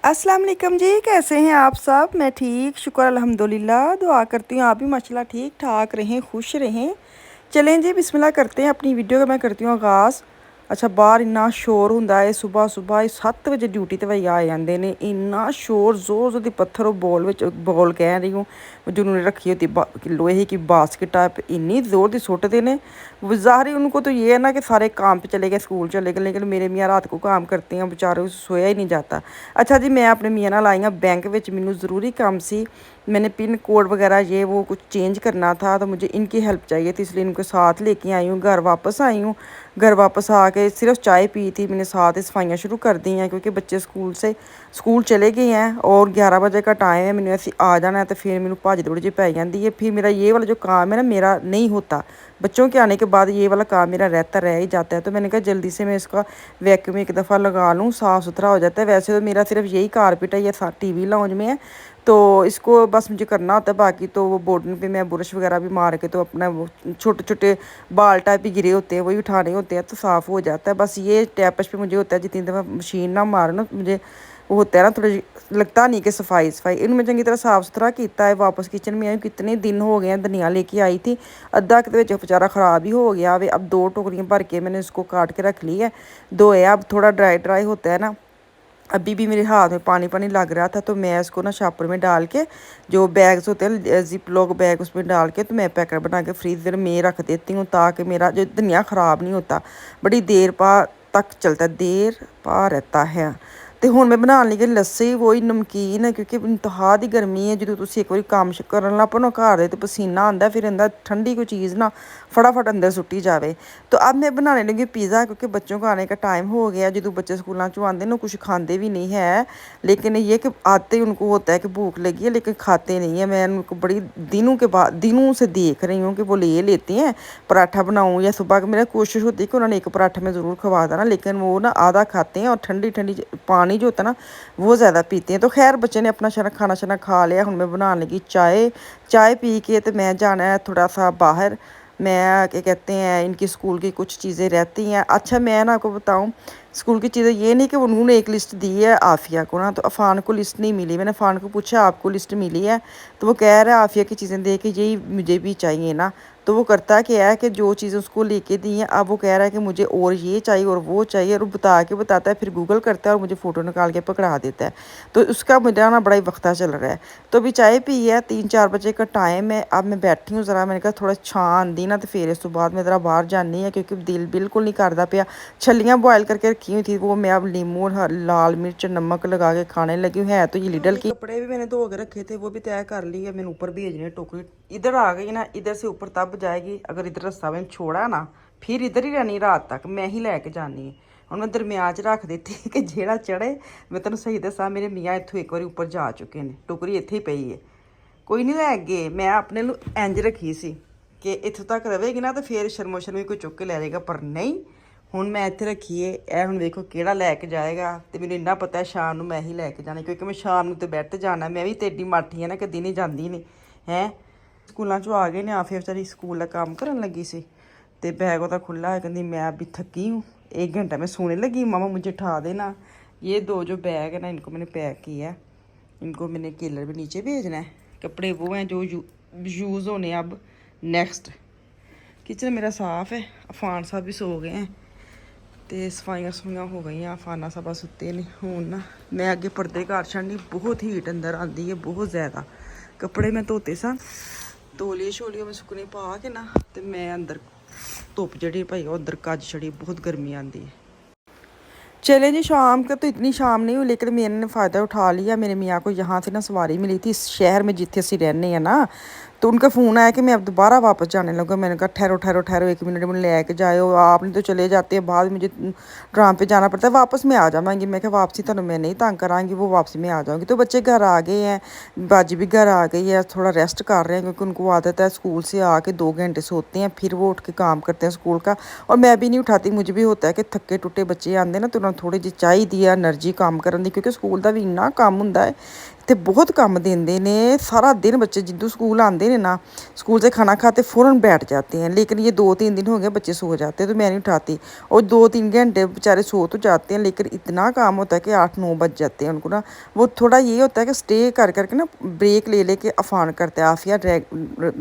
अस्सलाम वालेकुम जी, कैसे हैं आप सब। मैं ठीक, शुक्र अल्हम्दुलिल्लाह। दुआ करती हूँ आप भी माशाल्लाह ठीक ठाक रहें, खुश रहें। चलें जी, बिस्मिल्लाह करते हैं अपनी वीडियो का। मैं करती हूँ आगाज़। अच्छा, बाहर इन्ना शोर हुंदा है सुबह सुबह 7 वजे ड्यूटी ते भैया आ जाते हैं। इन्ना शोर, जोर जोर दी पत्थर बॉल कह रही हूँ जिन्होंने रखी होती लोहे की बास्केट टाइप, इन्नी ज़ोर दी सुटते हैं। ज़ाहिर उनको तो ये है ना कि सारे काम पे चले गए, स्कूल चले गए, लेकिन मेरे मियाँ रात को काम करते हैं, बेचारे सोया ही नहीं जाता। अच्छा जी, मैं अपने मियाँ नाल आई हाँ बैंक विच, मैनू ज़रूरी काम सी। मैंने पिन कोड वगैरह ये वो कुछ चेंज करना था, तो मुझे इनकी हेल्प चाहिए थी, इसलिए इनको साथ लेके आई हूँ। घर वापस आई हूँ। घर वापस आके सिर्फ चाय पी थी मैंने, साथ ही सफाइयाँ शुरू कर दी हैं क्योंकि बच्चे स्कूल चले गए हैं और 11 बजे का टाइम है। मैंने ऐसे आ जाना है तो फिर मैंने भज दौड़ जी पै जाती है। फिर मेरा ये वाला जो काम है ना, मेरा नहीं होता। बच्चों के आने के बाद ये वाला काम मेरा रहता रह ही जाता है। तो मैंने कहा जल्दी से मैं इसका वैक्यूम एक दफ़ा लगा लूँ, साफ़ सुथरा हो जाता है। वैसे तो मेरा सिर्फ यही कारपेट है, ये टीवी लाउंज में है, तो इसको बस मुझे करना होता है। बाकी तो वो बोर्डन पे मैं ब्रश वगैरह भी मार के तो अपना वो छोटे छोटे बाल टाइप भी गिरे होते हैं वही उठाने होते हैं, तो साफ़ हो जाता है। बस ये टैपश पे मुझे होता है जितनी दफ़ा मशीन ना मारना मुझे वो होता है ना, थोड़ा लगता नहीं कि सफाई इन्होंने चंगी तरह साफ़ सुथरा किया है। वापस किचन में आई, कितने दिन हो गए हैं। धनिया लेके आई थी, अद्धा के बेचारा ख़राब ही हो गया। वे अब 2 टोकरियाँ भर के मैंने इसको काट के रख ली है। धोया, अब थोड़ा ड्राई होता है ना। अभी भी मेरे हाथ में पानी पानी लग रहा था, तो मैं इसको ना शापर में डाल के, जो बैग्स होते हैं जिप लॉक बैग, उसमें डाल के तो मैं पैकेट बना के फ्रीज़र में रख देती हूँ, ताकि मेरा जो धनिया ख़राब नहीं होता, बड़ी देर तक चलता, देर पा रहता है। तो हुण मैं बनाने लगी लस्सी, वही नमकीन, क्योंकि इंतहा दी गर्मी है। जो तुसीं एक बारी काम करन लग पो ना घर दे, तो पसीना आंदा, फिर अंदर ठंडी कोई चीज़ ना फटाफट अंदर सुट्टी जाए। तो अब मैं बनाने लगी पिज़्ज़ा, क्योंकि बच्चों को आने का टाइम हो गया। जो बच्चे स्कूलों चों आते ना, कुछ खाते भी नहीं है, लेकिन ये कि आते ही उनको होता है कि भूख लगी है, लेकिन खाते नहीं है। मैं उनको बड़ी दिनों से देख रही हूँ कि वो ले लेते हैं पराठा बनाऊँ या सुबह की। मेरा कोशिश होती है कि उन्होंने एक पराठा में ज़रूर खवा देना, लेकिन वो ना आधा खाते हैं और ठंडी ठंडी पानी जो होता है ना वो ज़्यादा पीते हैं। तो खैर बच्चे ने अपना खाना शाना खा लिया। हुण मैं बनाने लगी चाय पी के तो मैं जाना है थोड़ा सा बाहर। मैं क्या कहते हैं, इनकी स्कूल की कुछ चीज़ें रहती हैं। अच्छा, मैं ना आपको बताऊं, स्कूल की चीज़ें ये नहीं कि उन्होंने एक लिस्ट दी है आफ़िया को ना, तो अफ़ान को लिस्ट नहीं मिली। मैंने अफ़ान को पूछा आपको लिस्ट मिली है, तो वो कह रहा है आफ़िया की चीज़ें दे के यही मुझे भी चाहिए ना। तो वो करता क्या है कि जो चीज़ें उसको लेके दी हैं, अब वो कह रहा है कि मुझे और ये चाहिए और वो चाहिए, और बताता है, फिर गूगल करता है और मुझे फ़ोटो निकाल के पकड़ा देता है। तो उसका मेरा ना बड़ा ही वक्ता चल रहा है। तो अभी चाय पी है, 3-4 बजे का टाइम है। अब मैं बैठी हूँ ज़रा, मैंने कहा थोड़ा छां आंदी ना, तो फिर इस तो बाद मैं ज़रा बाहर जानी है, क्योंकि दिल बिल्कुल नहीं करता पिया। छलियाँ बॉयल करके रखी हुई थी, वो मैं अब नींबू और लाल मिर्च नमक लगा के खाने लगी हूँ। है तो ये लिडल की। कपड़े भी मैंने धो के रखे थे, वो भी तय कर ली है। मैंने ऊपर भेजने टोकरी इधर आ गई ना, इधर से ऊपर तब जाएगी। अगर इधर रास्ता मैंने छोड़ा ना, फिर इधर ही रहनी रात तक, मैं ही लैके जानी है। ਹੁਣ मैं दरम्यान च रख दी कि ਜਿਹੜਾ चढ़े। मैं तेन सही दसा, मेरे मियाँ इतों एक बार ऊपर जा चुके हैं, टोकरी इत्थे ही पई है, कोई नहीं लै गए। मैं अपने इंज रखी सी कि इत्थों तक रहेगी ना, तो फिर शर्मो शर्मी कोई चुक के लै जाएगा, पर नहीं, ਹੁਣ मैं इत्थे रखी है। ਇਹ ਹੁਣ ਵੇਖੋ ਕਿਹੜਾ ਲੈ ਕੇ ਜਾਏਗਾ। ਤੇ ਮੈਨੂੰ ਇੰਨਾ ਪਤਾ ਸ਼ਾਮ ਨੂੰ ਮੈਂ ਹੀ ਲੈ ਕੇ ਜਾਣਾ, ਕਿਉਂਕਿ ਮੈਂ ਸ਼ਾਮ ਨੂੰ ਤੇ ਬੈਠ ਤੇ ਜਾਣਾ। ਮੈਂ ਵੀ ਤੇ ਏਡੀ ਮਾਠੀ ਹੈ ਨਾ, ਕਦੀ ਨਹੀਂ ਜਾਂਦੀ ਨਹੀਂ ਹੈ। ਸਕੂਲਾਂ 'ਚੋਂ ਆ ਗਏ ਨੇ, ਆ ਫਿਰ ਵਿਚਾਰੀ ਸਕੂਲ ਦਾ ਕੰਮ ਕਰਨ ਲੱਗੀ ਸੀ, ਤੇ बैग ਉਹਦਾ खुला है। कहती मैं अभी थकी हूँ, 1 घंटा मैं सोने लगी, मामा मुझे उठा देना। ये 2 जो बैग है ना, इनको मैंने पैक किया है। इनको मैंने केलर भी नीचे भेजना है। कपड़े वो हैं जो यूज़ होने अब नेक्स्ट। किचन मेरा साफ़ है, अफान साहब भी सो गए हैं, तो सफाइयाँ हो गई। अफाना साहब सुते नहीं हूँ ना। मैं अगे पर्दे घर छड़नी, बहुत हीट अंदर आती है, बहुत ज़्यादा। कपड़े मैं धोते सन, तौलिए शोलिए में सुकने पा के ना, तो मैं अंदर धुप जी भाई उधर कज छड़ी, बहुत गर्मी आती है। चले जी, शाम का तो इतनी शाम नहीं हुई, लेकिन मैंने ने फ़ायदा उठा लिया। मेरे मियाँ को यहाँ से ना सवारी मिली थी इस शहर में जिथे असी रहने हैं ना, तो उनका फ़ोन आया कि मैं अब दोबारा वापस जाने लगा। मैंने कहा ठहरो ठहरो ठहरो, 1 मिनट में ले के जाओ, आप नहीं तो चले जाते हैं, बाद मुझे ट्राम पे जाना पड़ता है, वापस मैं आ जाऊँगी। मैं क्या वापसी तो मैं नहीं तंग कराँगी, वो वापसी में आ जाऊँगी। तो बच्चे घर आ गए हैं, बाजी भी घर आ गई है, थोड़ा रेस्ट कर रहे हैं, क्योंकि उनको आदत है स्कूल से आके 2 घंटे सोते हैं, फिर वो उठ के काम करते हैं स्कूल का। और मैं भी नहीं उठाती, मुझे भी होता है कि थके टुटे बच्चे आते ना, तो उन्होंने थोड़ी जी चाहिए एनर्जी काम करने की, क्योंकि स्कूल का भी इन्ना काम होंदा है। ਤੇ ਬਹੁਤ ਕੰਮ ਦਿੰਦੇ ਨੇ। सारा दिन बच्चे जिद्दू स्कूल आते हैं ना, स्कूल से खाना खाते फ़ौरन बैठ जाते हैं। लेकिन ये 2-3 दिन हो गए बच्चे सो जाते हैं तो मैं नहीं उठाती। और 2-3 घंटे बेचारे सो तो जाते हैं, लेकिन इतना काम होता है कि 8-9 बज जाते हैं उनको ना। वो थोड़ा ये होता है कि स्टे कर करके ना ब्रेक ले लेके अफान करते हैं। आफिया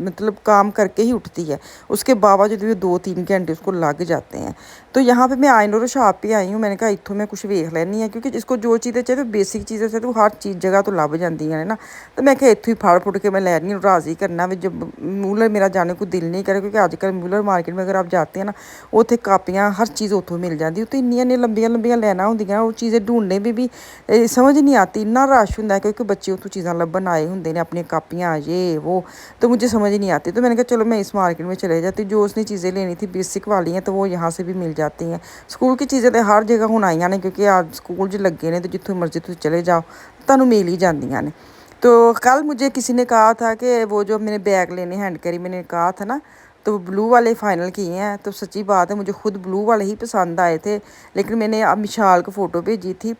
मतलब काम करके ही उठती है, उसके बावजूद भी 2-3 घंटे उसको लग जाते हैं। तो यहाँ पे मैं आइनोरो शॉप पे आई हूँ। मैंने कहा इतों मैं कुछ वेख लैनी है, क्योंकि इसको जो चीज़ें चाहिए बेसिक चीज़ें चाहिए तो हर चीज़ जगह तो लभ जांदियां ने ना। तो मैं क्या इत्थों ही फड़ फुड़ के मैं लैनी हूँ, राज़ी करना भी। जब मूलर मेरा जाने को दिल नहीं करे, क्योंकि आजकल मूलर मार्केट में अगर आप जाते हैं ना, उत्थे कापियाँ हर चीज़ उत्थों मिल जाती। उत्थे इन्नियां लंबियां लंबियां लाइनां होंदियां, वो चीज़ें ढूंढने भी समझ नहीं आती। इन्ना रश होंदा है क्योंकि बच्चे उत्थों चीज़ां लभन आए होंदे ने, अपनी कापियाँ ये वो। तो मुझे समझ नहीं आती। तो मैंने कहा चलो मैं इस मार्केट में चले जाती। जो उसने चीज़ें लेनी थी बेसिक वाली हैं तो वो यहाँ से भी मिल जाती हैं। स्कूल की चीज़ें तो हर जगह हुण आईयां ने, क्योंकि आज स्कूल ज लगे ने, तो जित्थों मर्जी तुसीं चले जाओ तुहानूं मिल ही जांदियां ने। तो कल मुझे किसी ने कहा था कि वो जो मैंने बैग लेने हैंड कैरी, मैंने कहा था ना, तो ब्लू वाले फ़ाइनल किए हैं। तो सच्ची बात है, मुझे खुद ब्लू वाले ही पसंद आए थे, लेकिन मैंने अब विशाल को फ़ोटो भेजी थी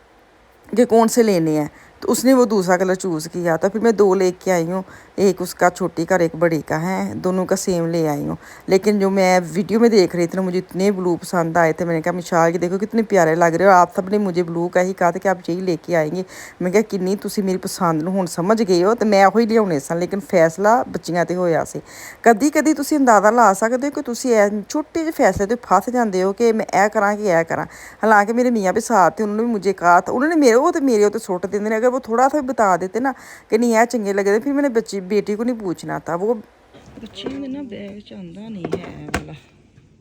कि कौन से लेने हैं, तो उसने वो दूसरा कलर चूज़ किया था। फिर मैं 2 लेके आई हूँ, एक उसका छोटी का और एक बड़ी का है, दोनों का सेम ले आई हूँ। लेकिन जो मैं वीडियो में देख रही थी ना, मुझे इतने ब्लू पसंद आए थे। मैंने कहा मिशाल के देखो कितने प्यारे लग रहे हो। आप सब ने मुझे ब्लू का ही कहा था कि आप यही लेके आएंगे। मैं कहा किन्नी तुसी मेरी पसंद ਨੂੰ ਹੁਣ समझ गए हो, तो मैं ਉਹੀ ਲਿਆਉਣੇ ਸਨ। लेकिन फैसला ਬੱਚੀਆਂ 'ਤੇ ਹੋਇਆ ਸੀ। ਕਦੀ ਕਦੀ ਤੁਸੀਂ ਅੰਦਾਜ਼ਾ ਲਾ ਸਕਦੇ ਹੋ ਕਿ ਤੁਸੀਂ ਛੋਟੇ ਜਿਹੇ फैसले 'ਤੇ फंस ਜਾਂਦੇ हो कि मैं ਇਹ ਕਰਾਂ कि ਇਹ ਕਰਾਂ। हालांकि मेरे मियाँ भी साथ थे, उन्होंने भी मुझे कहा था। उन्होंने मेरे तो सुट देते हैं। अगर वो थोड़ा सा भी बता देते ना कि नहीं यह चंगे लगे, फिर मैंने बेटी को नहीं पूछना था। वो बच्चियों के ना बैग च आंदा नहीं है वाला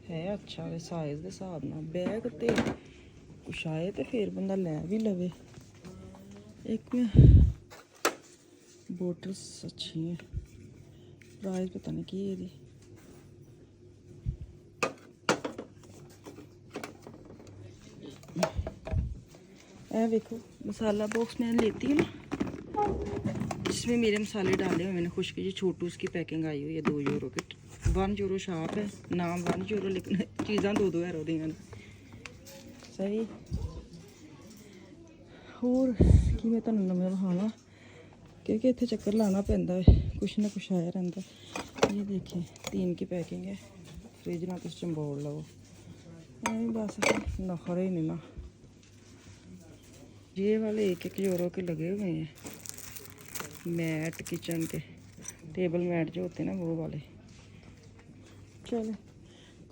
है अच्छा साइज़ के हिसाब नाल बैग, तो कुछ आए तो फिर बंदा लै भी लवे। एक बोटल्स अच्छी हैं, प्राइस पता नहीं की है। देखो मसाला बॉक्स मैंने लेती है ना, जिसमें मेरे मसाले डाले हुए मैंने खुश्क जी। छोटू उसकी पैकिंग आई हुई है 2 यूरो की। 1 यूरो शॉप है, नाम 1 यूरो, लेकिन चीज़ां 2-2 यूरो दी सही। होर कि मैं तुहानूं नवां विखावां, क्योंकि इत्थे चक्कर लाना पैंदा है, कुछ ना कुछ आया रहिंदा। ये देखिए 3 की पैकिंग है, फ्रिज ना तुम चंबोड़ लो। बस नखरे ही नहीं ना। ये वाले 1-1 यूरो के लगे हुए हैं, मैट किचन के टेबल मैट जो होते हैं ना वो वाले। चलो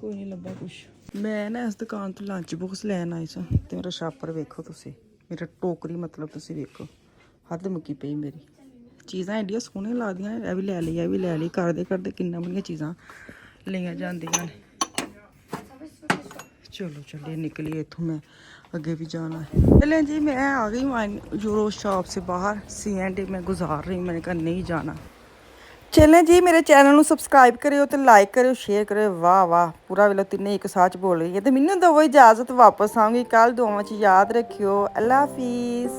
कोई नहीं लब्भा कुछ। मैं ना इस दुकान तो लंच बॉक्स लैन आई सां, ते मेरा शापर वेखो तुसी, मेरा टोकरी मतलब तुसी वेखो, हद मुक्की पई मेरी। चीज़ां एडियां सोहणियां लगदियां ने, भी लै ली भी लै ली, करदे करदे किन्ना बड़ियां चीज़ां लईयां जांदियां ने। चलो चलिए निकलिए इत्थों, मैं आगे भी जाना है। चलें जी, मैं आ गई हूँ यूरो शॉप से बाहर। C&D मैं गुजार रही हूँ, मैंने कहा नहीं जाना। चलें जी, मेरे चैनल को सबसक्राइब करो तो लाइक करो शेयर करो। वाह वाह पूरा वेलो तिन्ने एक साथ बोल रही है। तो मैनू दवो इजाजत, वापस आऊँगी कल। दुआवां च याद रखियो। अल्लाह हाफिज़।